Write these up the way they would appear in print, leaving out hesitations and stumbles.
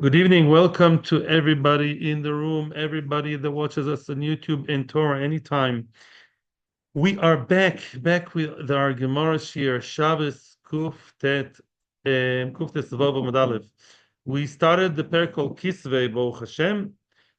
Good evening. Welcome to everybody in the room, everybody that watches us on YouTube and Torah anytime. We are back with our Gemara Shir, Shabbos Kuf Tet Vav Amud Aleph. We started the parak called Kisvei Baruch Hashem,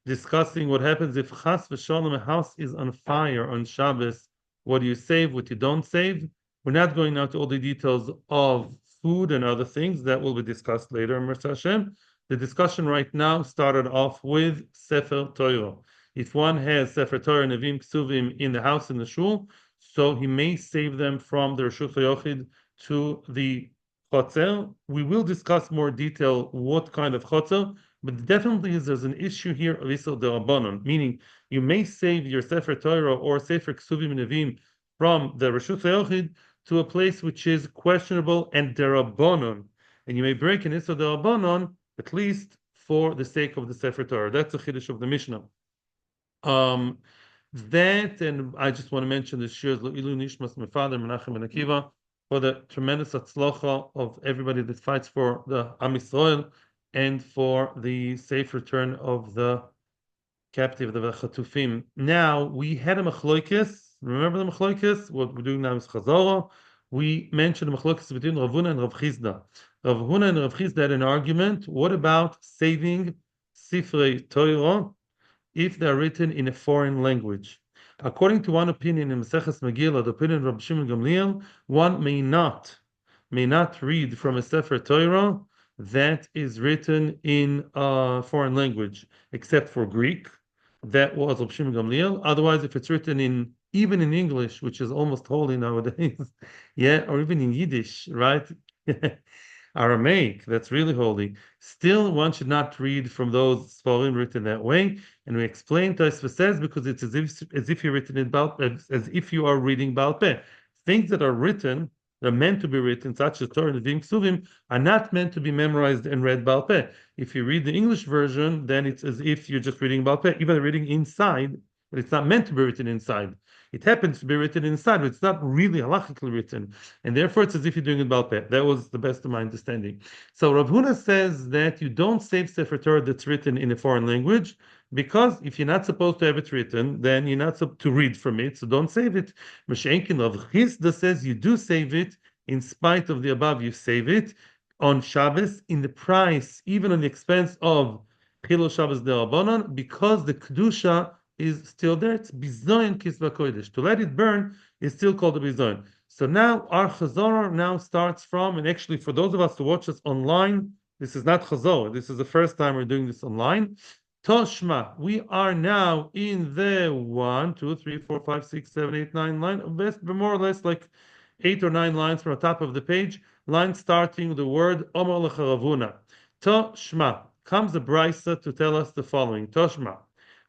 discussing what happens if Chas v'Shalom a house is on fire on Shabbos. What do you save? What you don't save? We're not going now to all the details of food and other things that will be discussed later, Mirza Hashem. The discussion right now started off with Sefer Torah. If one has Sefer Torah, Nevim, Ksuvim in the house, in the shul, so he may save them from the Reshut HaYochid to the Chotzer. We will discuss more detail what kind of Chotzer, but definitely there's an issue here of Isur Derabanan, meaning you may save your Sefer Torah or Sefer Ksuvim Nevim from the Reshut HaYochid to a place which is questionable and Derabanan, and you may break an Isur Derabanan at least for the sake of the Sefer Torah. That's the Chiddush of the Mishnah. That, and I just want to mention the shirs Ilu Nishmas, my father Menachem and Akiva, for the tremendous atzlocha of everybody that fights for the Am Yisrael and for the safe return of the captive, the Chatufim. Now we had a machloikis. Remember the machloikis? What we're doing now is Chazorah. We mentioned the machloikis between Rav Huna and Rav Chizda. Rav Huna and Rav Chizda had an argument. What about saving Sifrei Torah if they are written in a foreign language? According to one opinion in Maseches Megillah, the opinion of Rabbi Shimon Gamliel, one may not read from a Sefer Torah that is written in a foreign language, except for Greek. That was Rabbi Shimon Gamliel. Otherwise, if it's written even in English, which is almost holy nowadays, yeah, or even in Yiddish, right? Aramaic, that's really holy. Still, one should not read from those Sfarim written that way. And we explained, Tosfos says, because it's as if you're written in as if you are reading Baal Peh. Things that are written, they're meant to be written, such as Torah and Nevim Ksuvim, are not meant to be memorized and read Baal Peh. If you read the English version, then it's as if you're just reading Baal Peh, even reading inside, but it's not meant to be written inside. It happens to be written inside, but it's not really halachically written. And therefore, it's as if you're doing it Baal Peh. That was the best of my understanding. So Rav Huna says that you don't save Sefer Torah that's written in a foreign language, because if you're not supposed to have it written, then you're not supposed to read from it, so don't save it. Mashenkin Rav Chizda says you do save it. In spite of the above, you save it on Shabbos in the price, even on the expense of Chilul Shabbos Derabanan, because the Kedusha is still there. It's bizoyin kisva kodesh. To let it burn is still called a bizoyin. So now our chazorah now starts from, and actually for those of us who watch us online, this is not chazorah. This is the first time we're doing this online. Toshma, we are now in the 1, 2, 3, 4, 5, 6, 7, 8, 9 line, best more or less like 8 or 9 lines from the top of the page. Line starting with the word Omer lecharavuna. Toshma, comes the brisa to tell us the following. Toshma.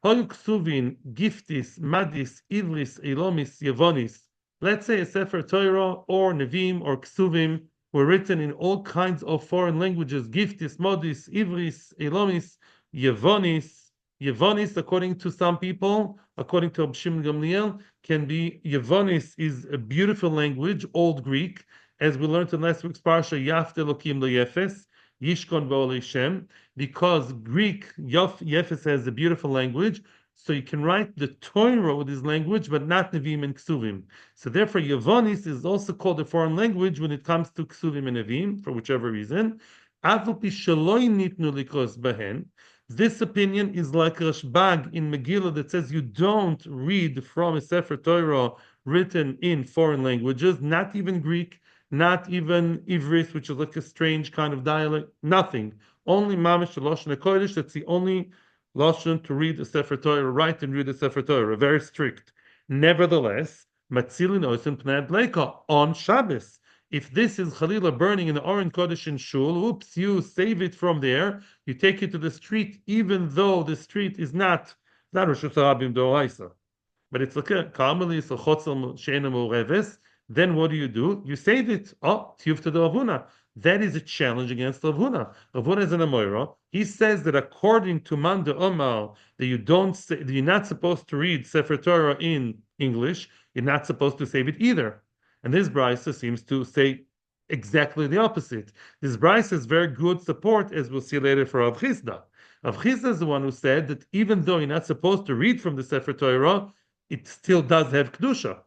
Hoyu ksuvin, giftis, madis, ivris, elomis, yevonis. Let's say a Sefer Torah or Nevim or Ksuvim were written in all kinds of foreign languages. Giftis, modis, ivris, elomis, yevonis. Yevonis, according to some people, according to Rabbi Shimon Gamliel, can be Yevonis is a beautiful language, Old Greek, as we learned in last week's parsha, Yaft Elokim Leyefes. Yishkon B'olei Shem, because Greek Yefes has a beautiful language, so you can write the Torah with this language, but not Nevim and Ksuvim. So therefore, Yevonis is also called a foreign language when it comes to Ksuvim and Nevim, for whichever reason. This opinion is like Rashbag in Megillah that says you don't read from a Sefer Torah written in foreign languages, not even Greek, not even Ivris, which is like a strange kind of dialect, nothing. Only Mamish Lashon HaKodesh, that's the only Lashon to read the Sefer Torah, write and read the Sefer Torah, very strict. Nevertheless, Matzilin Oisen Pnei Bleka on Shabbos. If this is Chalila burning in the Oren Kodesh in Shul, oops, you save it from there, you take it to the street, even though the street is not Rosh Hashanah Doraisa, but it's like a Karmelis or Chotzel Sheina Moreves. Then what do? You save it. Oh, tiyuf to the Rav Huna. That is a challenge against Rav Huna. Rav Huna is an Amoira. He says that according to Man de Omar, that you're not supposed to read Sefer Torah in English. You're not supposed to save it either. And this brisa seems to say exactly the opposite. This Bryce is very good support, as we'll see later, for Rav Chisda. Rav Chisda is the one who said that even though you're not supposed to read from the Sefer Torah, it still does have Kedusha.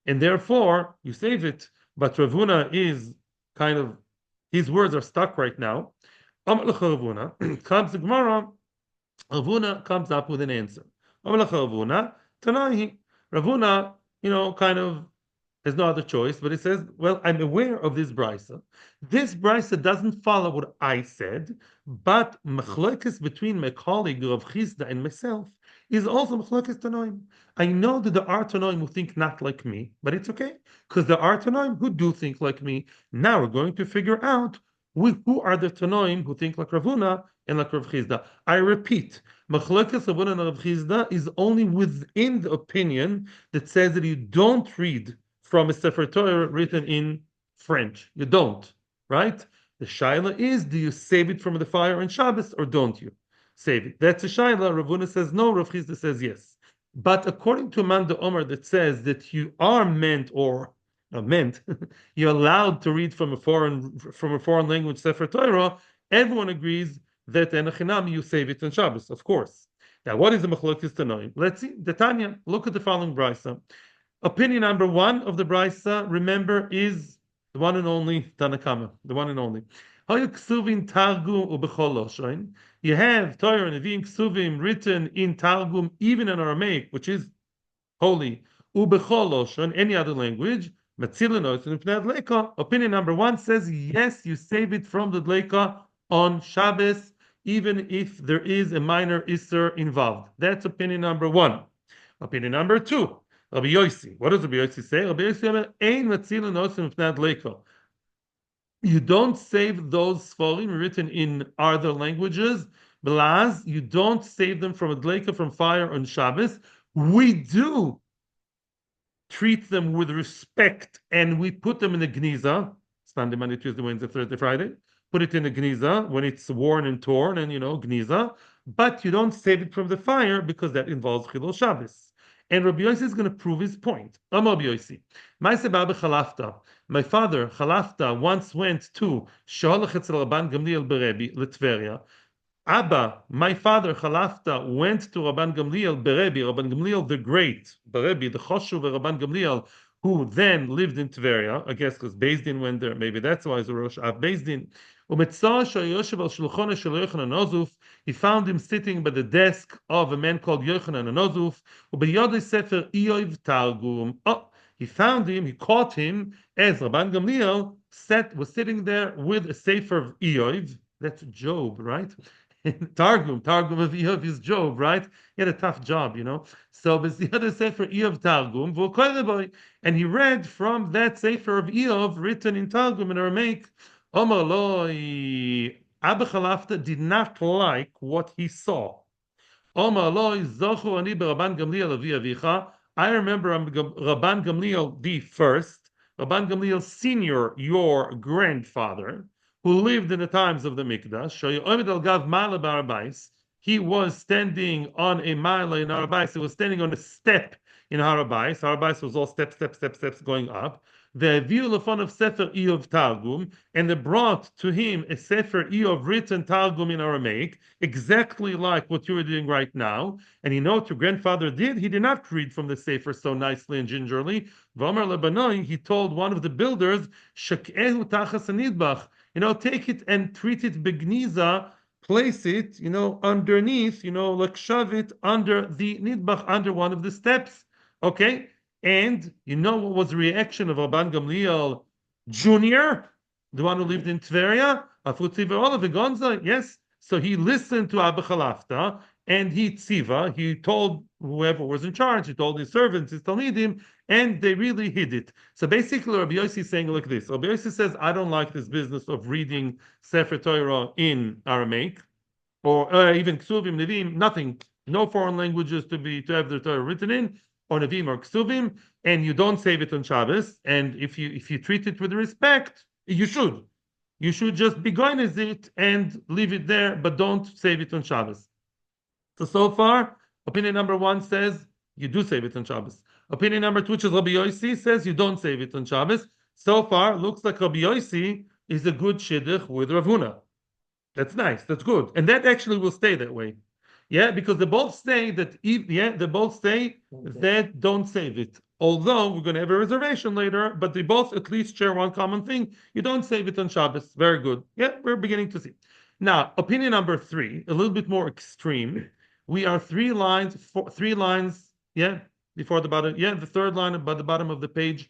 And therefore, you save it. But Ravuna is kind of, his words are stuck right now. Ravuna comes the Gemara, Ravuna comes up with an answer. Ravuna, Tanahi. Ravuna, kind of there's no other choice, but he says, well, I'm aware of this brisa. This brisa doesn't follow what I said, but machlokes between my colleague Rav Chisda and myself is also machlokes tanoim. I know that there are tanoim who think not like me, but it's okay, because there are tanoim who do think like me. Now we're going to figure out who are the tanoim who think like Ravuna and like Rav Chisda. I repeat, machlokes Ravuna and Rav Chisda is only within the opinion that says that you don't read from a Sefer Torah written in French. You don't, right? The shaila is, do you save it from the fire on Shabbos or don't you save it? That's a shaila. Ravuna says no, Rav Chisda says yes. But according to Manda Omer that says that you are meant or meant, you're allowed to read from a foreign language Sefer Torah, everyone agrees that enachinami you save it on Shabbos, of course. Now, what is the machlokes tanoim? Let's see. The Tanya, look at the following brisa. Opinion number one of the Brisa, remember, is the one and only Tanakama, the one and only. You have Torah and Nevi'im Ksuvim written in Targum, even in Aramaic, which is holy, ubechol loshon, any other language. Opinion number one says, yes, you save it from the dleika on Shabbos, even if there is a minor isser involved. That's opinion number one. Opinion number two. Rabbi Yossi. What does Rabbi Yossi say? Rabbi Yossi says, "Ein matzilin osim ifnad leiko." You don't save those sforim written in other languages. Belaz, you don't save them from a dleika, from fire on Shabbos. We do treat them with respect, and we put them in the gniza. Sunday, Monday, Tuesday, Wednesday, Thursday, Friday. Put it in the gniza when it's worn and torn, and gniza. But you don't save it from the fire because that involves chilul Shabbos. And Rabbi Yossi is going to prove his point. Rabbi Yossi, my father Chalafta once went to Sholach Etzel Rabban Gamliel Berebi Litveria. Abba, my father Chalafta went to Rabban Gamliel Berebi, Rabban Gamliel the Great, Berebi the Choshuv Rabban Gamliel, who then lived in Tveria. I guess because Beis Din went there. Maybe that's why he's a Rosh Av Beis Din. He found him sitting by the desk of a man called Yochanan Anozuf. He found him, he caught him as Rabban Gamliel was sitting there with a sefer of Eov. That's Job, right? Targum of Eov is Job, right? He had a tough job, So the other sefer Eov Targum, and he read from that sefer of Eov written in Targum in Aramaic. Omar Loi, Abba Chalafta did not like what he saw. Omar Loi, Zochu ani Rabban Gamliel avi avicha. I remember Rabban Gamliel the first, Rabban Gamliel senior, your grandfather, who lived in the times of the Mikdash. He was standing on a mile in Harabais. He was standing on a step in Harabais. Harabais was all steps going up. The view of Sefer Eov Targum, and they brought to him a Sefer Eov written Targum in Aramaic, exactly like what you are doing right now. And you know what your grandfather did? He did not read from the Sefer so nicely and gingerly. V'amar lebanoi, he told one of the builders, Shak'ehu tachas anidbach, take it and treat it begniza, place it, underneath, like shove it under the nidbach, under one of the steps. Okay? And you know what was the reaction of Rabban Gamliel Jr., the one who lived in Tveria? Yes. So he listened to Abba Chalafta, and he told whoever was in charge, he told his servants, his Talmidim, and they really hid it. So basically, Rabbi Yossi is saying like this. Rabbi Yossi says, I don't like this business of reading Sefer Torah in Aramaic, or even Ksuvim, Nevim, nothing, no foreign languages to have the Torah written in, or Nevim or Ksuvim, and you don't save it on Shabbos. And if you treat it with respect, you should. You should just be going as it and leave it there, but don't save it on Shabbos. So far, opinion number one says you do save it on Shabbos. Opinion number two, which is Rabbi Yossi, says you don't save it on Shabbos. So far, looks like Rabbi Yossi is a good shidduch with Rav Huna. That's nice. That's good, and that actually will stay that way. Yeah, because they both say that. They both say that don't save it. Although we're going to have a reservation later, but they both at least share one common thing: you don't save it on Shabbos. Very good. Yeah, we're beginning to see. Now, opinion number three, a little bit more extreme. We are three lines. Yeah, before the bottom. Yeah, the third line about the bottom of the page.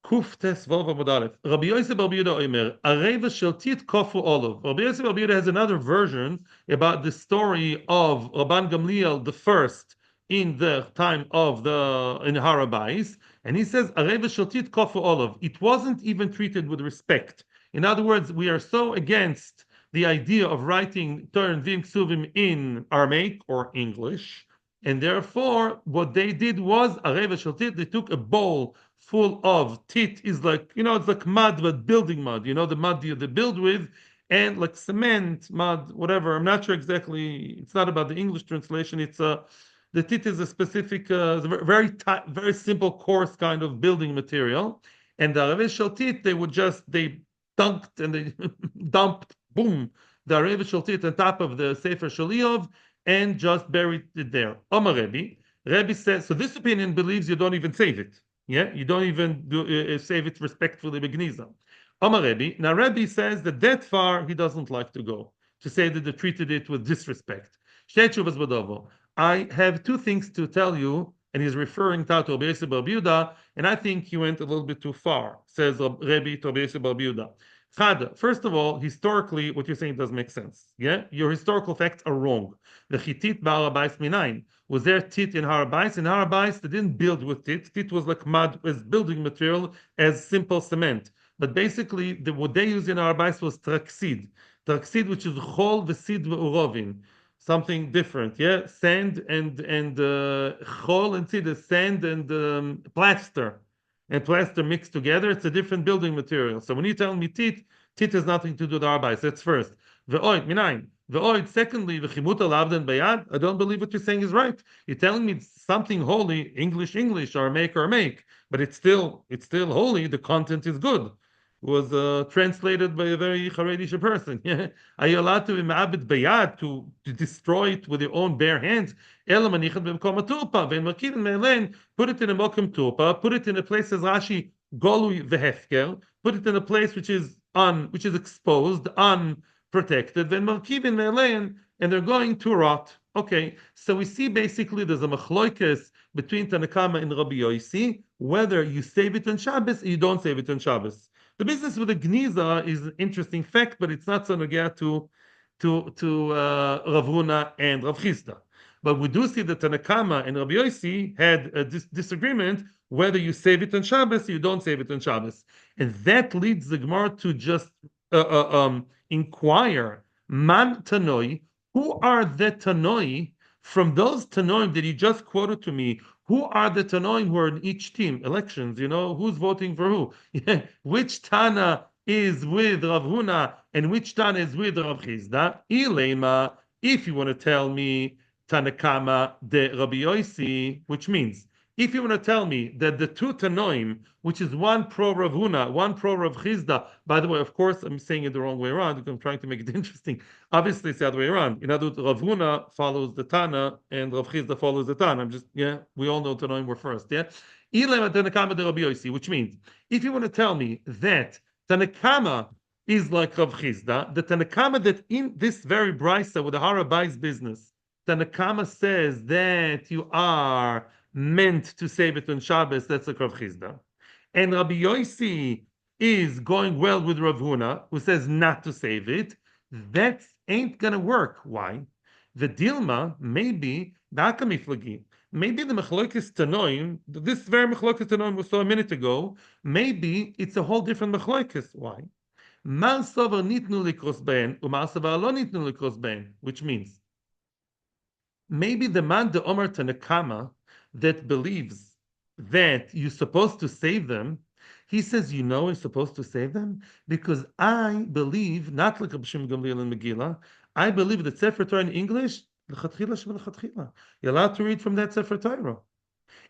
Kuftes Vav Amud Aleph. Rabbi Yosef Bar Yehuda Omer, Areva Sheltit Kofu Olav. Rabbi Yosef Bar Yehuda has another version about the story of Rabban Gamliel the first in the time of the in Harabais, and he says Areva Sheltit Kofu Olav. It wasn't even treated with respect. In other words, we are so against the idea of writing Torah and Vim Ksuvim in Aramaic or English. And therefore, what they did was Areva Sheltit, they took a bowl full of tit is like, it's like mud, but building mud, the mud they build with, and like cement, mud, whatever. I'm not sure exactly. It's not about the English translation. It's the tit is a specific, very tight, very simple, coarse kind of building material. And the Areve Shel Tit, they dunked and they dumped, boom, the Areve Shel Tit on top of the Sefer Shaliov and just buried it there. Omar Rebbe. Rebbe says, so this opinion believes you don't even save it. Yeah, you don't even save it respectfully begniza. Omar Rebbe. Now Rebbe says that far he doesn't like to go, to say that they treated it with disrespect. I have two things to tell you, and he's referring to Rabbi Yosef Bar Yehuda, and I think he went a little bit too far, says Rebbe to Rabbi Yosef Bar Yehuda. First of all, historically, what you're saying does make sense. Yeah, your historical facts are wrong. The Chitit Ba'arabais Minayin. Was there tit in Harabais? In Harabais, they didn't build with tit. Tit was like mud, as building material, as simple cement. But basically, what they used in Harabais was traxid. Traxid, which is chol v'sid v'urovin, something different. Yeah, sand and chol and sid is sand and plaster, and plaster mixed together. It's a different building material. So when you tell me tit, tit has nothing to do with Harabais. That's first. Ve'oid minayin. Secondly, I don't believe what you're saying is right. You're telling me something holy, English, or make, but it's still holy. The content is good. It was translated by a very Haredish person. Are you allowed to imabed bayad to destroy it with your own bare hands? Put it in a mokum turpa. Put it in a place as Rashi golui vehefker. Put it in a place which is exposed, protected, then Malkivin Melein, and they're going to rot. Okay, so we see basically there's a machloikes between Tanakama and Rabbi Yossi, whether you save it on Shabbos or you don't save it on Shabbos. The business with the Gniza is an interesting fact, but it's not so nagea to Rav Huna and Rav Chisda. But we do see that Tanakama and Rabbi Yossi had a disagreement whether you save it on Shabbos or you don't save it on Shabbos. And that leads the Gemara to just inquire, man tanoi, who are the tanoi from those tanoim that you just quoted to me? Who are the tanoim who are in each team? Elections, who's voting for who? Which Tana is with Rav Huna and which Tana is with Rav Chisda? Ilema, if you want to tell me Tanakama de Rabbi Yossi, which means if you want to tell me that the two Tanoim, which is one pro Rav Huna, one pro Rav Chisda, by the way, of course, I'm saying it the wrong way around because I'm trying to make it interesting. Obviously, it's the other way around. In other words, Rav Huna follows the Tana and Rav Chisda follows the Tana. We all know Tanoim were first, yeah? Ilema Tanakama de Rabbi Yossi, which means if you want to tell me that Tanakama is like Rav Chisda, the Tanakama that in this very brisa with the Harabais business, Tanakama says that you are meant to save it on Shabbos, that's like Rav Chisda. And Rabbi Yossi is going well with Rav Huna, who says not to save it. That ain't going to work. Why? The Dilma, maybe, maybe the Mechlokes Tanoim, this very Mechlokes Tanoim we saw a minute ago, maybe it's a whole different Mechlokes. Why? Which means, maybe the man de Omer Tanakama that believes that you're supposed to save them, he says, you're supposed to save them because I believe, not like Rabbi Shimon Gamliel and Megillah, I believe that Sefer Torah in English, you're allowed to read from that Sefer Torah.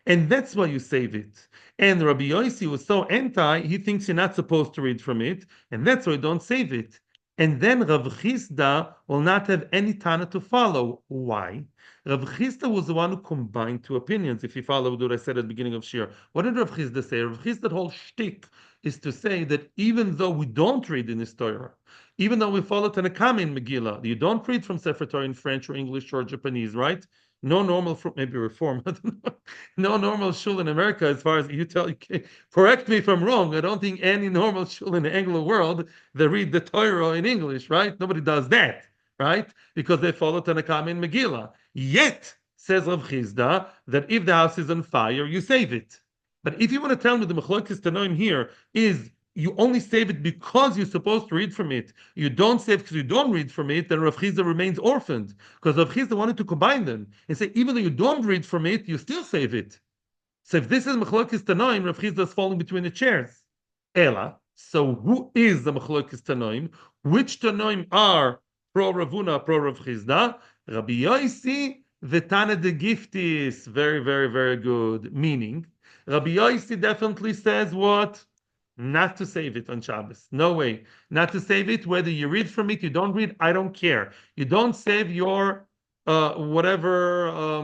And that's why you save it. And Rabbi Yossi was so anti, he thinks you're not supposed to read from it, and that's why you don't save it. And then Rav Chisda will not have any Tana to follow. Why? Rav Chisda was the one who combined two opinions, if you follow what I said at the beginning of Shir. What did Rav Chisda say? Rav Chisda's whole shtick is to say that even though we don't read in his Torah, even though we follow Tanakama in Megillah, you don't read from Sefer Torah in French or English or Japanese, right? No normal, maybe reform, no normal shul in America, as far as you tell. Correct me if I'm wrong. I don't think any normal shul in the Anglo world they read the Torah in English, right? Nobody does that, right? Because they follow Tanakam in Megillah. Yet says Rav Chisda that if the house is on fire, you save it. But if you want to tell me the Machlokes Tanoim here is you only save it because you're supposed to read from it. You don't save because you don't read from it, then Rav Chisda remains orphaned. Because Rav Chisda wanted to combine them and say, even though you don't read from it, you still save it. So if this is Machlokes Tanoim, Rav Chisda is falling between the chairs. Ela. So who is the Machlokes Tanoim? Which Tanoim are pro Ravuna, pro Rav Chisda? Rabbi Yossi, the Tana de Giftis. Very, very, very good. Meaning, Rabbi Yossi definitely says what? Not to save it on Shabbos. No way. Not to save it. Whether you read from it, you don't read, I don't care. You don't save your whatever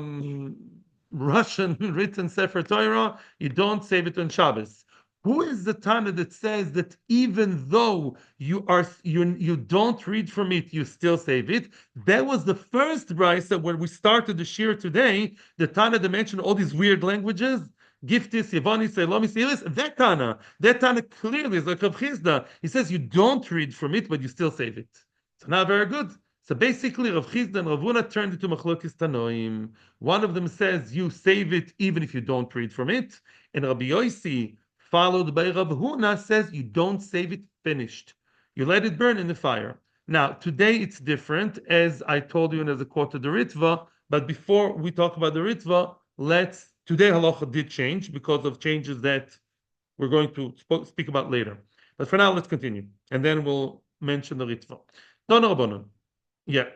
Russian written Sefer Torah, you don't save it on Shabbos. Who is the Tana that says that even though you don't read from it, you still save it? That was the first brisa where we started the shir today. The Tana that mentioned all these weird languages. Giftis, Yevonis, Elomis, Ilis, that Tana clearly is like Rav Chisda. He says you don't read from it, but you still save it. So now very good. So basically, Rav Chisda and Rav Huna turned into Machlokes Tanoim. One of them says you save it even if you don't read from it, and Rabbi Yossi, followed by Rav Huna, says you don't save it finished. You let it burn in the fire. Now, today it's different, as I told you and as a quote to the Ritva, but before we talk about the Ritva, today halacha did change because of changes that we're going to speak about later. But for now, let's continue, and then we'll mention the Ritva. No, yeah.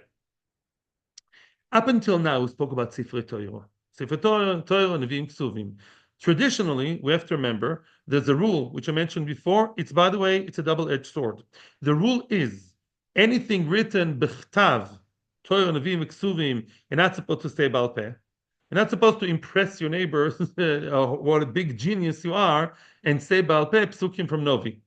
Up until now, we spoke about Sifrei Torah. Sifrei Torah, Nevi'im, Ksuvim. Traditionally, we have to remember there's a rule which I mentioned before. It's, by the way, it's a double-edged sword. The rule is anything written b'chtav, Torah, Nevi'im, Ksuvim, you're not supposed to say Baal Peh. You're not supposed to impress your neighbors what a big genius you are and say Baal Peh psukim from Novi.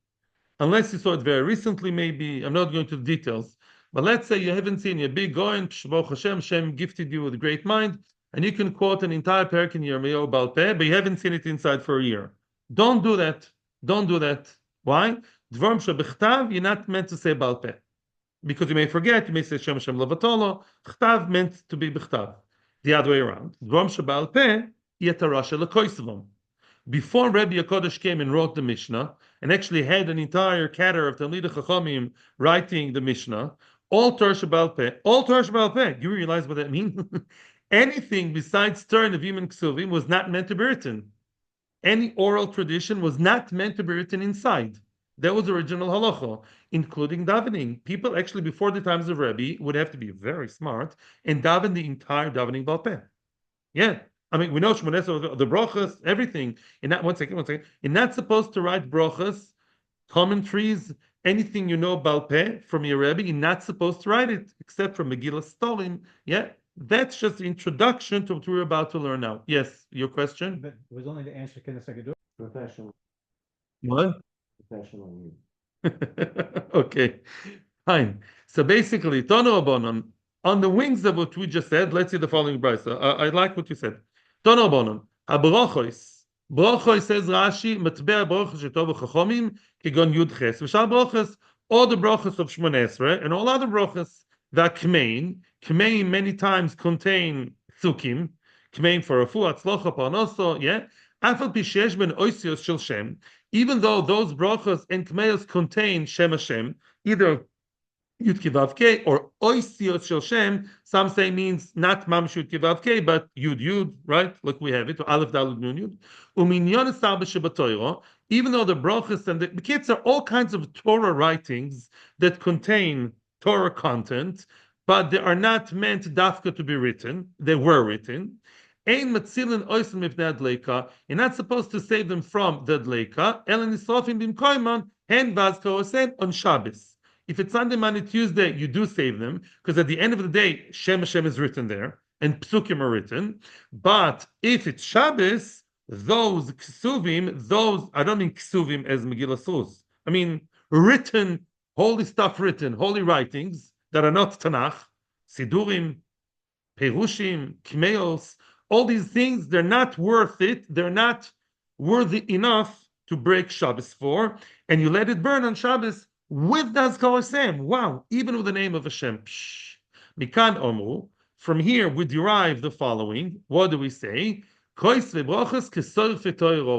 Unless you saw it very recently, maybe. I'm not going to the details. But let's say you haven't seen your big Goyen, Baruch Hashem, Hashem gifted you with a great mind, and you can quote an entire parak in Yirmiyahu Baal Peh, but you haven't seen it inside for a year. Don't do that. Don't do that. Why? Dvarim shebichtav, you're not meant to say Baal Peh. Because you may forget, you may say Shem Hashem Lavatolo. Chtav meant to be bichtav. The other way around. Dvarim sheBaal Peh, yetarasha lekoisvam. Before Rebbe Yakodesh came and wrote the Mishnah, and actually had an entire cadre of Talmidei Chachamim writing the Mishnah, all Torah sheBaal Peh. Do you realize what that means? Anything besides Torah, Nevi'im, and Ksuvim was not meant to be written. Any oral tradition was not meant to be written inside. That was the original halacha, including davening. People actually, before the times of Rebbe, would have to be very smart and daven the entire davening Baal Peh. Yeah. I mean, we know Shmones, the brachas, everything. One second. You're not supposed to write brachas, commentaries, anything you know Baal Peh from your Rebbe. You're not supposed to write it, except for Megillah Stolim. Yeah, that's just the introduction to what we're about to learn now. Yes, your question? But it was only the answer can I do professional. What? Professional. Okay, fine. So basically, Tono Abonon, on the wings of what we just said, let's see the following brisa. I like what you said. Tono Abonon, Abrochos. Brochos says Rashi, Matbea Brochos Shetov Chachomim, Kigon Yud Ches. V'shal Brochos, all the Brochos of Shmoneh Esrei, and all other Brochos, that Kmein many times contain Tzukim, Kmein for Refuah, Tzlocha, Parnoso, yeah? Afal Pishesh ben Oisios Shel Shem, even though those brachos and kmeos contain Shem Hashem, either Yud Kivavke or Oisios Shel Shem, some say means not Mamsh Yud Kivavke, but Yud, right? Like we have it, or Aleph Dalud Nun Yud. Uminyon Esar b'Shabbat, even though the brachos and the kids are all kinds of Torah writings that contain Torah content, but they are not meant dafka to be written. They were written. Ein matzilin oisim mipnei adleika. You're not supposed to save them from the adleika. Elen nisrofim bimkoiman hen vazko osem on Shabbos. If it's Sunday, Monday, Tuesday, you do save them because at the end of the day, Shem Hashem is written there and psukim are written. But if it's Shabbos, those ksuvim, those I don't mean ksuvim as Megillah Sus. I mean written, holy stuff written, holy writings that are not Tanakh, Sidurim, Perushim, Kmeos, all these things, they're not worth it. They're not worthy enough to break Shabbos for, and you let it burn on Shabbos with Nazkar Hashem. Wow, even with the name of Hashem. Mikan Omru. From here, we derive the following. What do we say? Wow,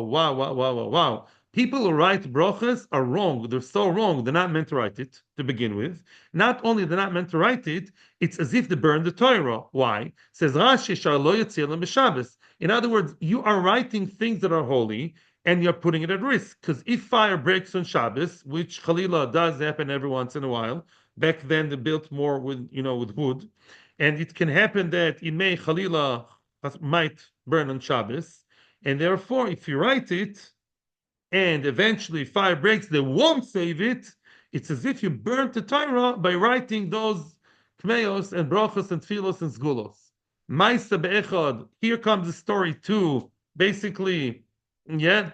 wow, wow, wow, wow. People who write brachas are wrong. They're so wrong. They're not meant to write it to begin with. Not only they're not meant to write it, it's as if they burned the Torah. Why? Says Rashi, b'Shabbos. In other words, you are writing things that are holy, and you're putting it at risk. Because if fire breaks on Shabbos, which Chalila does happen every once in a while, back then they built more with with wood, and it can happen that it may Chalila might burn on Shabbos, and therefore, if you write it, and eventually fire breaks, they won't save it. It's as if you burnt the Torah by writing those kmeos and brachos and tfilos and sgulos. Ma'isa be'echad. Here comes the story to basically, make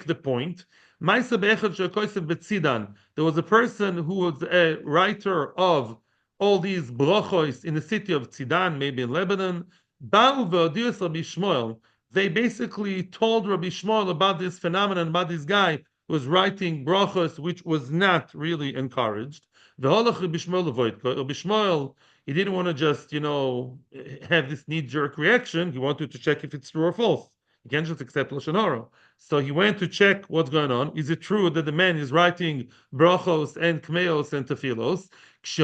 the point. Ma'isa be'echad she'kosev betzidan. There was a person who was a writer of all these brachos in the city of Tzidan, maybe in Lebanon. Ba'u ve'odius Rabbi Shmuel. They basically told Rabbi Shmuel about this phenomenon, about this guy who was writing brachos, which was not really encouraged. Rabbi Shmuel, he didn't want to just, have this knee-jerk reaction. He wanted to check if it's true or false. You can't just accept Lashon Hara. So he went to check what's going on. Is it true that the man is writing brachos and kmeos and tefilos? As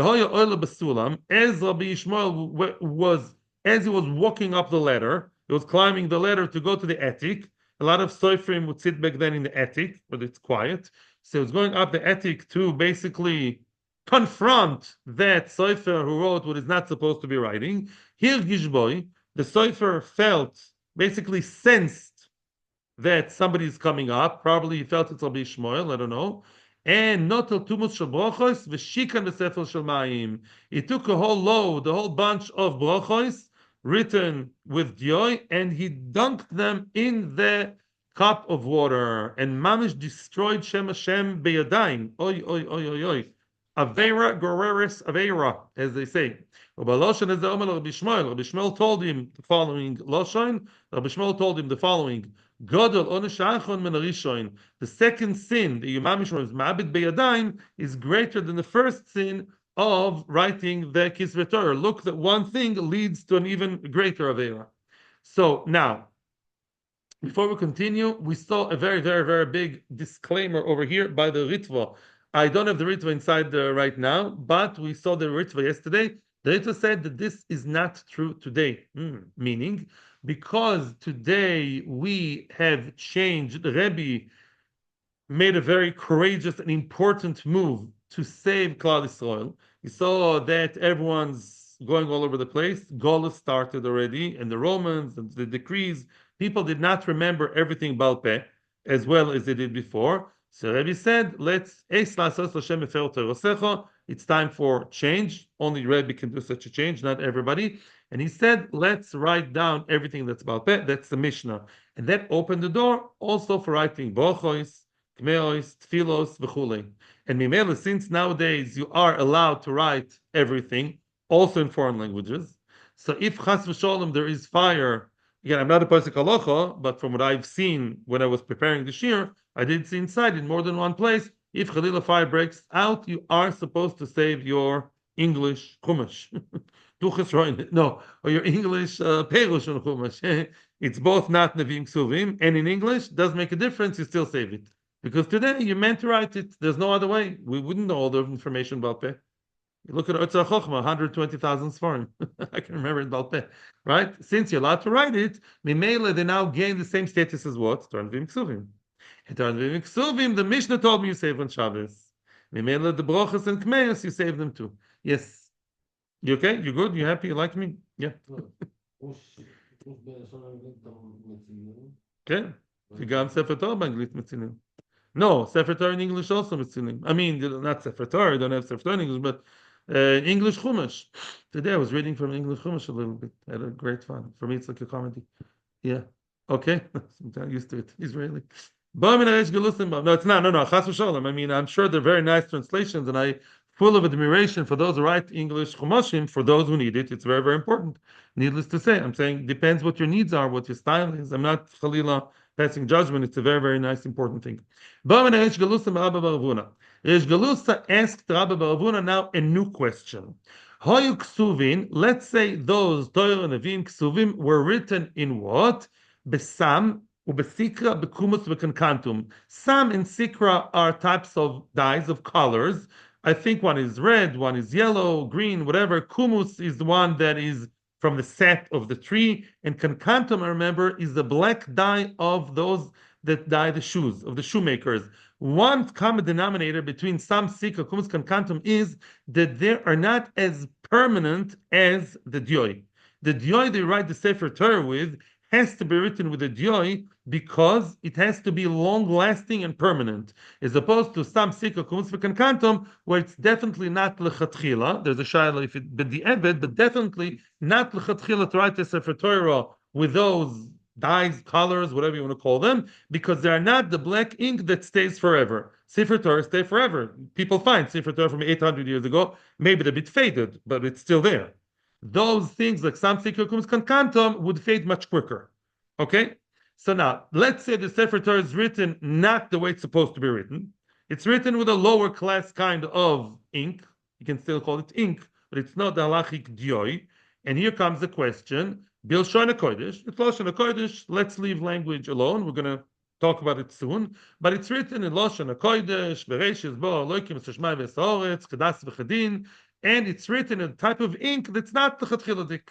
Rabbi Shmuel was, as he was walking up the ladder, he was climbing the ladder to go to the attic. A lot of soifrim would sit back then in the attic, where it's quiet. So he was going up the attic to basically confront that soifer who wrote what is not supposed to be writing. Here, Gishboy, the soifer basically sensed that somebody is coming up. Probably he felt it's Rabbi Shmuel, I don't know. And notel tumus shel brachos v'shikan b'sefer shel mayim. He took a whole load, a whole bunch of brachos written with joy, and he dunked them in the cup of water, and mamish destroyed Shem Hashem beyadayim. Oy, oy, oy, oy, oy. Avera goreris avera, as they say. Rabbi Shmuel told him the following. Rabbi Shmuel told him the following. Godel oneshachon men harishoin. The second sin, the Yimamish was ma'abid beyadayim, is greater than the first sin of writing the Kisvei Torah. Look, that one thing leads to an even greater avera. So now, before we continue, we saw a very, very, very big disclaimer over here by the Ritva. I don't have the Ritva inside right now, but we saw the Ritva yesterday. The Ritva said that this is not true today, meaning because today we have changed, the Rebbe made a very courageous and important move to save Klal Yisrael. You saw that everyone's going all over the place. Golus started already, and the Romans and the decrees. People did not remember everything Baal Peh as well as they did before. So Rebbe said, it's time for change. Only Rebbe can do such a change, not everybody. And he said, let's write down everything that's Baal Peh. That's the Mishnah. And that opened the door also for writing Bochois, Kmeos, Tfilos, v'chulei. And Mimele, since nowadays you are allowed to write everything, also in foreign languages. So if Chas v'Sholem there is fire, again, I'm not a Pasuk Halacha, but from what I've seen when I was preparing this year, I did see inside in more than one place, if Chalila fire breaks out, you are supposed to save your English Chumash. No, or your English Perush on Chumash. It's both not Nevi'im Ksuvim, and in English, does make a difference, you still save it. Because today you meant to write it. There's no other way. We wouldn't know all the information about Peh. You look at Otzar Chochma, 120,000 Sfarim. I can remember it about Peh. Right? Since you're allowed to write it, Mimele, they now gain the same status as what? Tarnvim Ksuvim. And Tarnvim Ksuvim, the Mishnah told me you save on Shabbos. Mimele, the Brochas and Kmeos, you save them too. Yes. You okay? You good? You happy? You like me? Yeah. כן, וגם ספר תורה באנגלית מצילים. No, Sefer Torah in English also Mitzilim. I mean, not Sefer Torah, I don't have Sefer Torah in English, but English Chumash. Today I was reading from English Chumash a little bit. I had a great fun. For me, it's like a comedy. Yeah. Okay. I'm used to it. Israeli. No, it's not. No. Chas v'sholem. I mean, I'm sure they're very nice translations, and I full of admiration for those who write English Chumashim. For those who need it, it's very, very important. Needless to say, I'm saying depends what your needs are, what your style is. I'm not Khalila passing judgment. It's a very, very nice, important thing. Reish Galusa asked Rabbi Baravuna now a new question. Hoyu Ksuvin, let's say those Torah and Nevi'im Ksuvim were written in what? Besam, ubesikra, bekumus, bekankantum. Sam and sikra are types of dyes of colors. I think one is red, one is yellow, green, whatever. Kumus is the one that is from the sap of the tree, and kankantum, I remember, is the black dye of those that dye the shoes, of the shoemakers. One common denominator between some sikra, kumus, kankantum is that they are not as permanent as the dioi. The dioi they write the Sefer Torah with has to be written with a dioi because it has to be long-lasting and permanent, as opposed to some sikha kumus v'kankantum, where it's definitely not lechatchila. There's a shayla if it b'di'eved, but definitely not lechatchila to write the Sefer Torah with those dyes, colors, whatever you want to call them, because they are not the black ink that stays forever. Sefer Torah stay forever. People find Sefer Torah from 800 years ago, maybe they're a bit faded, but it's still there. Those things like some sikha kumus kankantum would fade much quicker. Okay? So now, let's say the Sefer Torah is written not the way it's supposed to be written. It's written with a lower class kind of ink. You can still call it ink, but it's not the halachic dioi. And here comes the question, Bilshon HaKodesh. It's Lashon HaKodesh. Let's leave language alone. We're going to talk about it soon. But it's written in Lashon HaKodesh, Bereishis bo Elokim Shmai v'Sa'oretz, Chedas v'Chadin, and it's written in a type of ink that's not the Chatchiladik.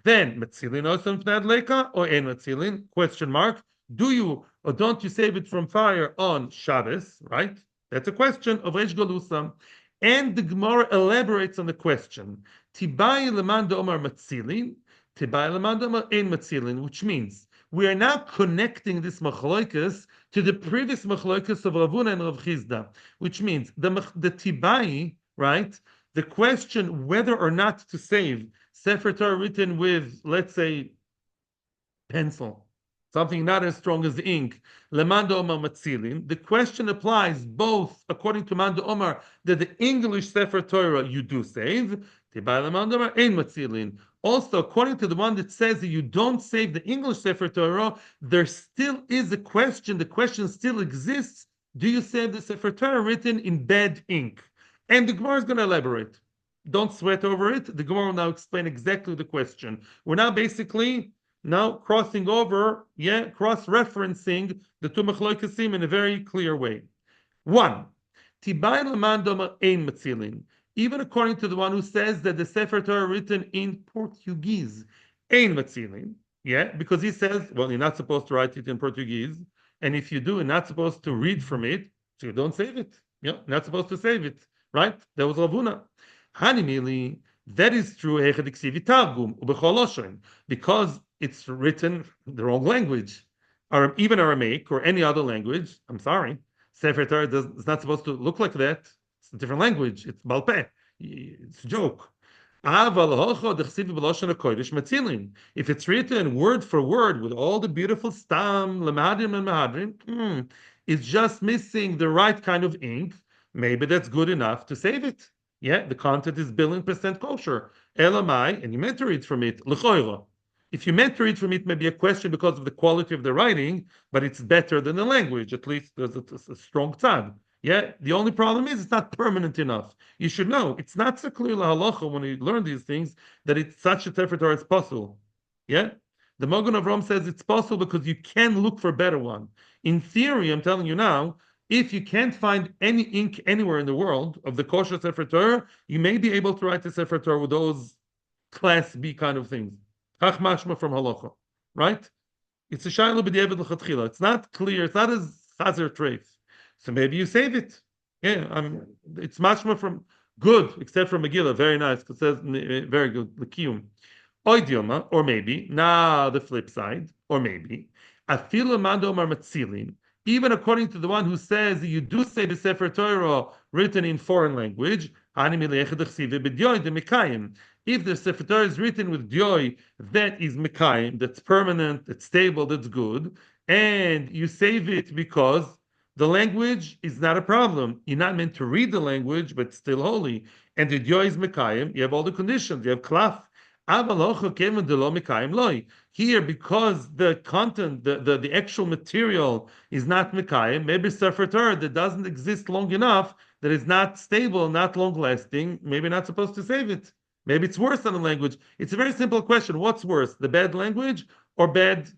Then, Metzilin Osam Fnad Leka or Ein Metzilin? Question mark. Do you or don't you save it from fire on Shabbos? Right? That's a question of Reish Galusa. And the Gemara elaborates on the question. Tibai Lemanda Omar Metzilin, Tibai Lemanda Omar Ein Metzilin, which means we are now connecting this machloikas to the previous machloikas of Ravuna and Rav Chizda, which means the Tibai, right? The question whether or not to save Sefer Torah written with, let's say, pencil, something not as strong as the ink, Lemanda Omar Matzilin, the question applies both according to Manda Omar that the English Sefer Torah you do save, Tibai Lemanda Omar Ein Matzilin. Also, according to the one that says that you don't save the English Sefer Torah, there still is a question, the question still exists, do you save the Sefer Torah written in bad ink? And the Gemara is going to elaborate. Don't sweat over it. The Gemara will now explain exactly the question. We're now basically crossing over, cross-referencing the two machlokesim in a very clear way. One, Tibai Lamandoma Ein Matzilin. Even according to the one who says that the Sefer Torah written in Portuguese, Ein Matzilin, because he says, well, you're not supposed to write it in Portuguese, and if you do, you're not supposed to read from it, so you don't save it. You're not supposed to save it, right? That was Ravuna. Hanimili, that is true, because it's written the wrong language, or even Aramaic or any other language. I'm sorry, Sefer Torah is not supposed to look like that. It's a different language. It's balpeh. It's a joke. If it's written word for word with all the beautiful stam, lemadim and mahadrim, it's just missing the right kind of ink. Maybe that's good enough to save it. The content is billion% kosher. Elamai, and you meant to read from it, l'choira. If you meant to read from it, maybe a question because of the quality of the writing, but it's better than the language. At least there's a strong tzad. The only problem is it's not permanent enough. You should know it's not so clear lahalacha when you learn these things that it's such a Sefer Torah is possible. The Magen of Rome says it's possible because you can look for a better one. In theory, I'm telling you now, if you can't find any ink anywhere in the world of the kosher Sefer Torah, you may be able to write the Sefer Torah with those class B kind of things. Hach mashma from halacha, right? It's a shayla b'diavad l'chatchila. It's not clear. It's not as chazer treif. So maybe you save it. It's mashma from good, except for Megillah. Very nice. It says very good. L'kiyum. Oidioma, or maybe, now the flip side, or maybe, afilu mandom are matzilin, even according to the one who says you do say the Sefer Torah written in foreign language, if the Sefer Torah is written with Dioy, that is Mekayim, that's permanent, that's stable, that's good, and you save it because the language is not a problem. You're not meant to read the language, but still holy. And the Dioy is Mekayim, you have all the conditions, you have Klaf. Here, because the content, the actual material is not Mekayim, maybe Sefer Torah that doesn't exist long enough, that is not stable, not long lasting, maybe not supposed to save it. Maybe it's worse than the language. It's a very simple question. What's worse, the bad language or bad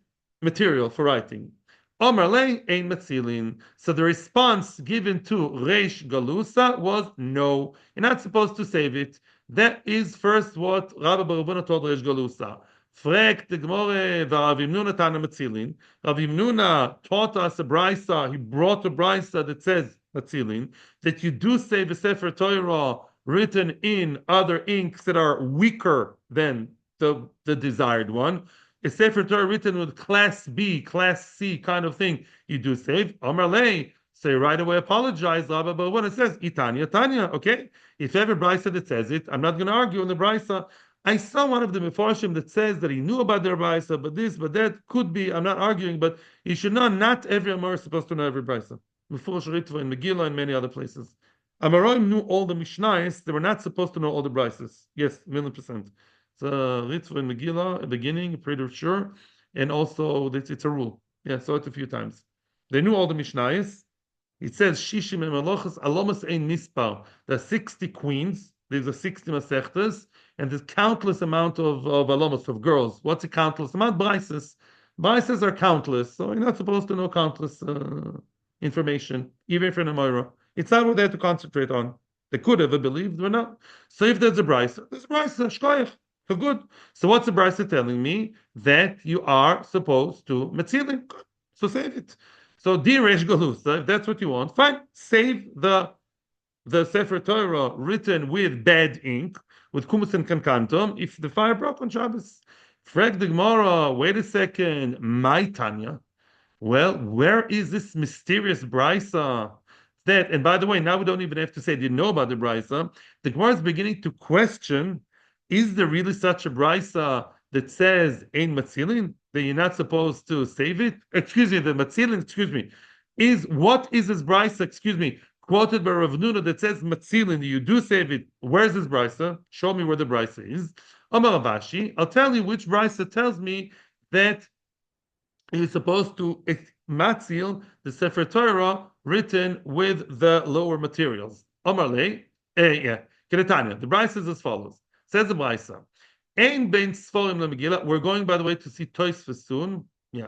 material for writing? Omar lei ein matzilin. So the response given to Reish Galusa was no. You're not supposed to save it. That is first what Rabbi Barabuna told Reish Galusa. Frek the Gemore v'Rav Yimnuna Tana Matzilin. Rav Yimnuna taught us a brisa. He brought a brisa that says Matzilin that you do save a Sefer Torah written in other inks that are weaker than the desired one. A Sefer Torah written with class B, class C kind of thing, you do save. Amar lei, say right away, apologize. But when it says Itanya, Tanya, okay. If ever brisa that says it, I'm not going to argue on the brisa. I saw one of the Mefarshim that says that he knew about their brisa, but this, but that could be. I'm not arguing, but you should know not every Amar is supposed to know every brisa. Mefarsh Ritva in Megillah and many other places. Amaroim knew all the Mishnayos. They were not supposed to know all the brises. Yes, 1,000,000%. It's Ritva and Megillah at the beginning, pretty sure, and also it's a rule. Yeah, saw it a few times. They knew all the Mishnayos. It says Shishim and Malochas Alomas Ein Nispar. There are 60 queens. There's a 60 Masechtas, and there's countless amount of Alomas of girls. What's a countless amount? Brises. Brises are countless, so you're not supposed to know countless information, even if you're in a Moira. It's not what they had to concentrate on. They could have believed, but not. So if there's a brisa, shkoyach, for good. So what's the brisa telling me? That you are supposed to metzilin. So save it. So dear Resh Galusa, if that's what you want, fine. Save the Sefer Torah written with bad ink, with kumus and kankantum, if the fire broke on Shabbos. Frag the Gemara, wait a second, my Tanya. Well, where is this mysterious brisa? That, and by the way, now we don't even have to say they know about the brisa. The Gemara is beginning to question: is there really such a brisa that says ein matzilin, that you're not supposed to save it? Excuse me, the matzilin. Excuse me, what is this brisa? Excuse me, quoted by Rav Nuna that says matzilin, you do save it. Where's this brisa? Show me where the brisa is. Amar Ravashi, I'll tell you which brisa tells me that you're supposed to matzil the Sefer Torah written with the lower materials. Amarle, Keretanya. The Brisa is as follows. Says the Brisa. Ein bein sforim leMegillah. We're going, by the way, to see Tosfos soon. Yeah.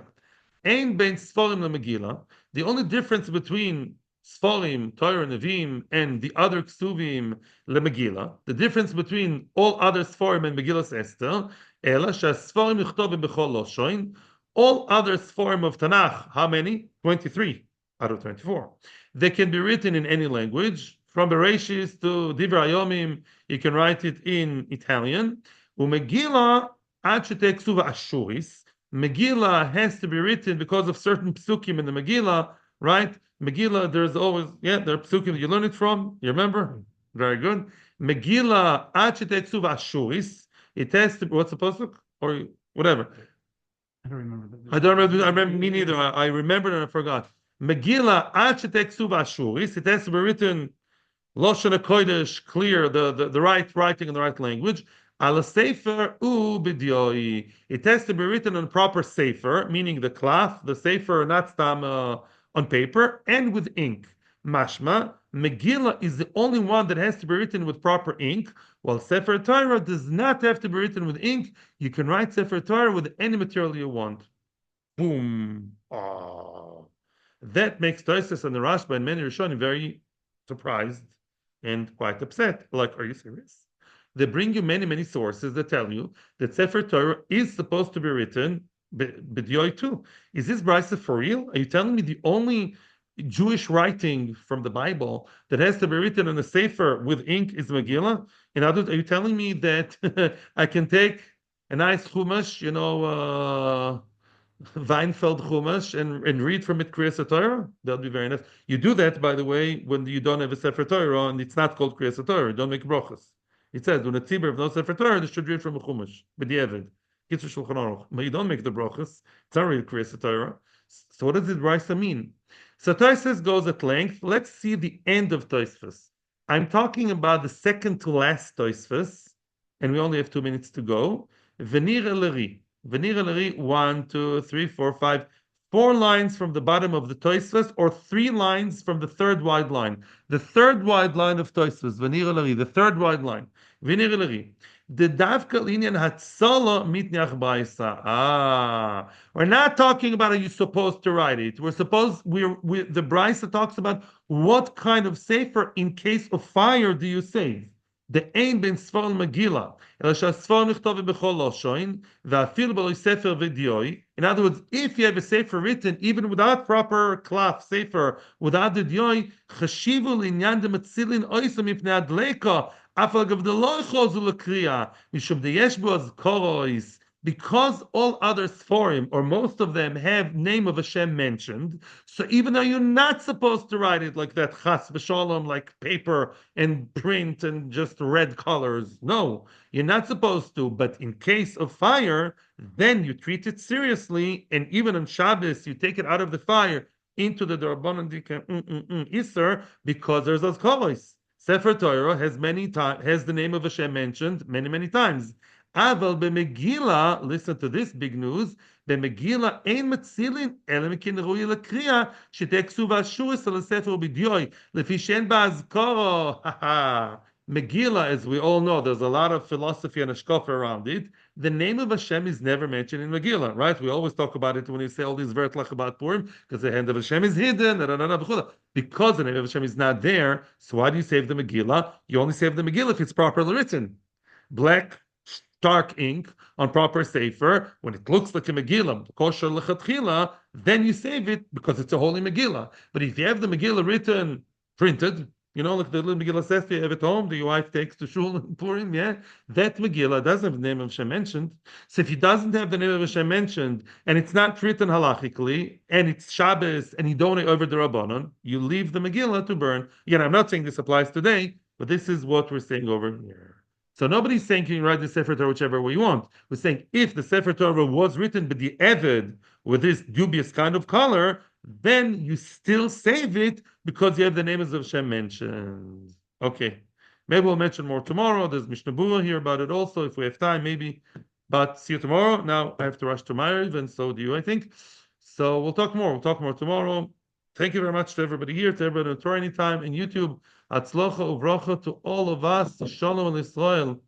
Ein bein sforim leMegillah. The only difference between Sforim, Torah, Nevim, and the other Ksuvim leMegillah, the difference between all other Sforim and Megillah Esther, Ela she'Sforim yichtovim b'chol loshoin. All other Sforim of Tanakh, how many? 23 out of 24. They can be written in any language. From Bereshis to Divrei Hayomim, you can write it in Italian. Megillah, ad she'teh ksuva ashuris. Megillah has to be written because of certain psukim in the Megillah, right? Megillah, there's always, there are psukim you learn it from. You remember? Very good. Megillah, ad she'teh ksuva ashuris. It has to be, what's the pasuk? Or whatever. I don't remember. I don't remember. I remember me neither. I remembered and I forgot. Megillah ad she'teh ksuva ashuris. It has to be written Lashon HaKodesh, clear, the right writing in the right language. Ala sefer u b'dioi. It has to be written on proper sefer, meaning the cloth, the sefer, not stam on paper, and with ink. Mashma, Megillah is the only one that has to be written with proper ink, while Sefer Torah does not have to be written with ink. You can write Sefer Torah with any material you want. Boom. Oh. That makes Tosfos and the Rashba and many Rishonim very surprised and quite upset. Like, are you serious? They bring you many, many sources that tell you that Sefer Torah is supposed to be written b'dioi too. Is this brisa for real? Are you telling me the only Jewish writing from the Bible that has to be written on a sefer with ink is Megillah? In other words, are you telling me that I can take a nice chumash, Weinfeld chumash, and read from it Kriyas Torah. That'll be very nice. You do that, by the way, when you don't have a Sefer Torah and it's not called Kriyas Torah. Don't make brachas. It says when a tzibur of no Sefer Torah, they should read from a chumash. But the Evid, Kitzur Shulchan Aruch. But you don't make the brachas. It's not really Kriyas Torah. So what does it Raisa mean? So Tosfos goes at length. Let's see the end of Tosfos. I'm talking about the second to last Tosfos, and we only have 2 minutes to go. Venir Eleri. Venir Eleri, 1, 2, 3, 4, 5. 4 lines from the bottom of the Tosfos, or 3 lines from the third wide line. The third wide line of Tosfos, Venir Eleri, the third wide line. Venir Eleri. The davka linyan hatzala mitniach ba'isa. We're not talking about are you supposed to write it. We're supposed the brisa talks about what kind of sefer in case of fire do you save. The ein ben sfar Megillah, ela shasfar nichtove bechol loshoin, va'afil b'lo sefer v'dioi. In other words, if you have a sefer written even without proper cloth sefer, without the dioi, chashivu linyan de matzilin oisam mipnei adleka. Because all other Sforim, or most of them, have name of Hashem mentioned, so even though you're not supposed to write it like that, chas v'shalom, like paper and print and just red colors, no, you're not supposed to, but in case of fire, then you treat it seriously, and even on Shabbos, you take it out of the fire into the Darabanan Isser, because there's those kolos. Sefer Torah has the name of Hashem mentioned many times. Aval b'Megillah, listen to this big news. B'Megillah ein metzilin ela mekin ru'i lekriya sheteksu v'ashuris al sefer b'diyoi lefi shen ba'azkoro. Megillah, as we all know, there's a lot of philosophy and hashkafa around it. The name of Hashem is never mentioned in Megillah, right? We always talk about it when we say all these vertlach about Purim, because the hand of Hashem is hidden, because the name of Hashem is not there. So why do you save the Megillah? You only save the Megillah if it's properly written. Black, dark ink on proper sefer, when it looks like a Megillah, kosher lechatchila, then you save it because it's a holy Megillah. But if you have the Megillah written, printed, like the little Megillah says you have at home, that your wife takes to shul and Purim, yeah? That Megillah doesn't have the name of Hashem mentioned. So if he doesn't have the name of Hashem mentioned, and it's not written halachically, and it's Shabbos, and you don't over the Rabbanon, you leave the Megillah to burn. Again, I'm not saying this applies today, but this is what we're saying over here. So nobody's saying you can write the Sefer Torah whichever way you want. We're saying if the Sefer Torah was written by the Eved with this dubious kind of color, then you still save it because you have the names of Hashem mentioned. Okay. Maybe we'll mention more tomorrow. There's Mishnah Berurah here about it also, if we have time, maybe. But see you tomorrow. Now I have to rush to Ma'ariv, and so do you, I think. So we'll talk more. We'll talk more tomorrow. Thank you very much to everybody here, to everybody on Torah Anytime and YouTube. Hatzlocha uvrocha to all of us. Shalom and Israel.